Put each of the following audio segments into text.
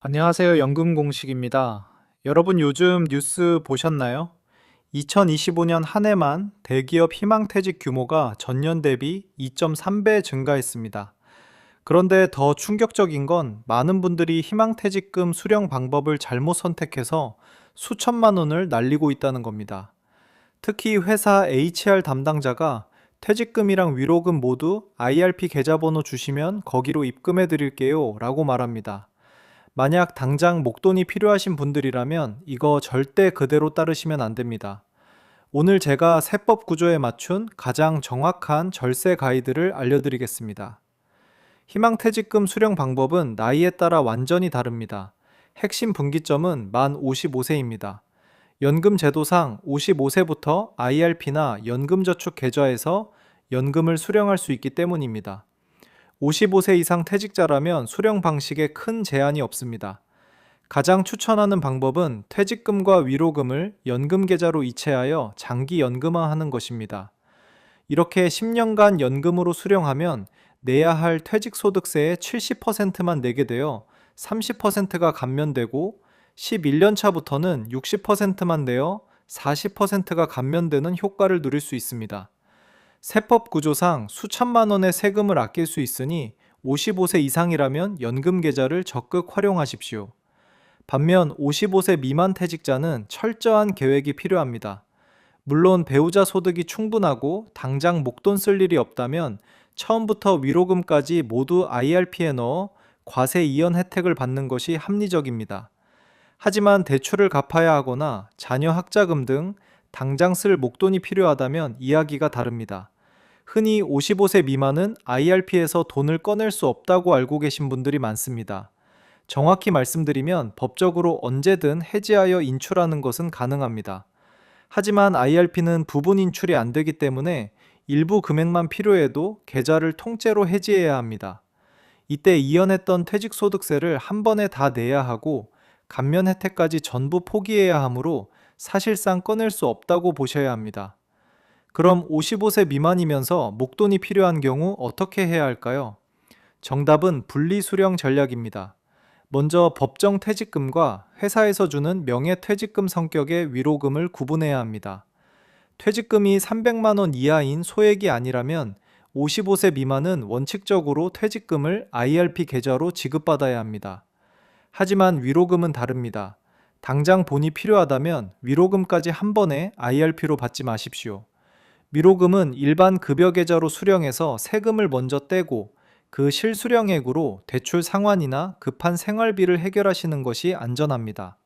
안녕하세요. 연금 공식입니다. 여러분 요즘 뉴스 보셨나요? 2025년 한 해만 대기업 희망퇴직 규모가 전년 대비 2.3배 증가했습니다. 그런데 더 충격적인 건 많은 분들이 희망퇴직금 수령 방법을 잘못 선택해서 수천만 원을 날리고 있다는 겁니다. 특히 회사 HR 담당자가 퇴직금이랑 위로금 모두 IRP 계좌번호 주시면 거기로 입금해 드릴게요 라고 말합니다. 만약 당장 목돈이 필요하신 분들이라면 이거 절대 그대로 따르시면 안 됩니다. 오늘 제가 세법 구조에 맞춘 가장 정확한 절세 가이드를 알려드리겠습니다. 희망퇴직금 수령 방법은 나이에 따라 완전히 다릅니다. 핵심 분기점은 만 55세입니다. 연금 제도상 55세부터 IRP나 연금저축 계좌에서 연금을 수령할 수 있기 때문입니다. 55세 이상 퇴직자라면 수령 방식에 큰 제한이 없습니다. 가장 추천하는 방법은 퇴직금과 위로금을 연금 계좌로 이체하여 장기 연금화하는 것입니다. 이렇게 10년간 연금으로 수령하면 내야 할 퇴직소득세의 70%만 내게 되어 30%가 감면되고 11년 차부터는 60%만 내어 40%가 감면되는 효과를 누릴 수 있습니다. 세법 구조상 수천만 원의 세금을 아낄 수 있으니 55세 이상이라면 연금 계좌를 적극 활용하십시오. 반면 55세 미만 퇴직자는 철저한 계획이 필요합니다. 물론 배우자 소득이 충분하고 당장 목돈 쓸 일이 없다면 처음부터 위로금까지 모두 IRP에 넣어 과세 이연 혜택을 받는 것이 합리적입니다. 하지만 대출을 갚아야 하거나 자녀 학자금 등 당장 쓸 목돈이 필요하다면 이야기가 다릅니다. 흔히 55세 미만은 IRP에서 돈을 꺼낼 수 없다고 알고 계신 분들이 많습니다. 정확히 말씀드리면 법적으로 언제든 해지하여 인출하는 것은 가능합니다. 하지만 IRP는 부분 인출이 안 되기 때문에 일부 금액만 필요해도 계좌를 통째로 해지해야 합니다. 이때 이연했던 퇴직소득세를 한 번에 다 내야 하고 감면 혜택까지 전부 포기해야 하므로 사실상 꺼낼 수 없다고 보셔야 합니다. 그럼 55세 미만이면서 목돈이 필요한 경우 어떻게 해야 할까요? 정답은 분리수령 전략입니다. 먼저 법정 퇴직금과 회사에서 주는 명예퇴직금 성격의 위로금을 구분해야 합니다. 퇴직금이 300만 원 이하인 소액이 아니라면 55세 미만은 원칙적으로 퇴직금을 IRP 계좌로 지급받아야 합니다. 하지만 위로금은 다릅니다. 당장 돈이 필요하다면 위로금까지 한 번에 IRP로 받지 마십시오. 위로금은 일반 급여 계좌로 수령해서 세금을 먼저 떼고 그 실수령액으로 대출 상환이나 급한 생활비를 해결하시는 것이 안전합니다.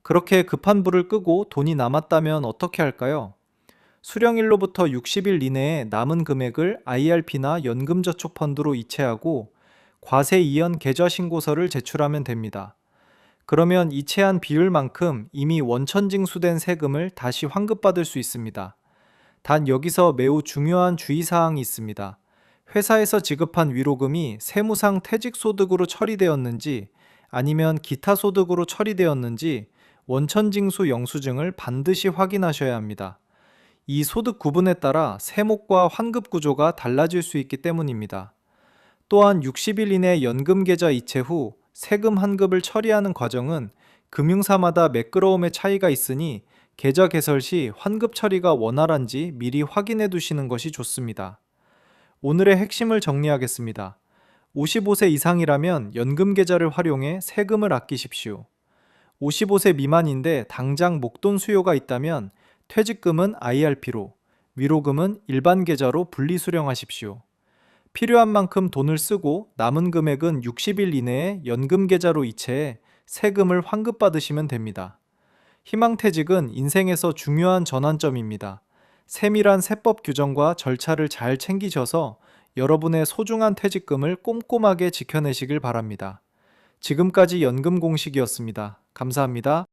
그렇게 급한 불을 끄고 돈이 남았다면 어떻게 할까요? 수령일로부터 60일 이내에 남은 금액을 IRP나 연금저축펀드로 이체하고 과세 이연 계좌 신고서를 제출하면 됩니다. 그러면 이체한 비율만큼 이미 원천징수된 세금을 다시 환급받을 수 있습니다. 단 여기서 매우 중요한 주의사항이 있습니다. 회사에서 지급한 위로금이 세무상 퇴직소득으로 처리되었는지 아니면 기타 소득으로 처리되었는지 원천징수 영수증을 반드시 확인하셔야 합니다. 이 소득 구분에 따라 세목과 환급 구조가 달라질 수 있기 때문입니다. 또한 60일 이내 연금계좌 이체 후 세금 환급을 처리하는 과정은 금융사마다 매끄러움의 차이가 있으니 계좌 개설 시 환급 처리가 원활한지 미리 확인해 두시는 것이 좋습니다. 오늘의 핵심을 정리하겠습니다. 55세 이상이라면 연금 계좌를 활용해 세금을 아끼십시오. 55세 미만인데 당장 목돈 수요가 있다면 퇴직금은 IRP로, 위로금은 일반 계좌로 분리 수령하십시오. 필요한 만큼 돈을 쓰고 남은 금액은 60일 이내에 연금 계좌로 이체해 세금을 환급받으시면 됩니다. 희망퇴직은 인생에서 중요한 전환점입니다. 세밀한 세법 규정과 절차를 잘 챙기셔서 여러분의 소중한 퇴직금을 꼼꼼하게 지켜내시길 바랍니다. 지금까지 연금 공식이었습니다. 감사합니다.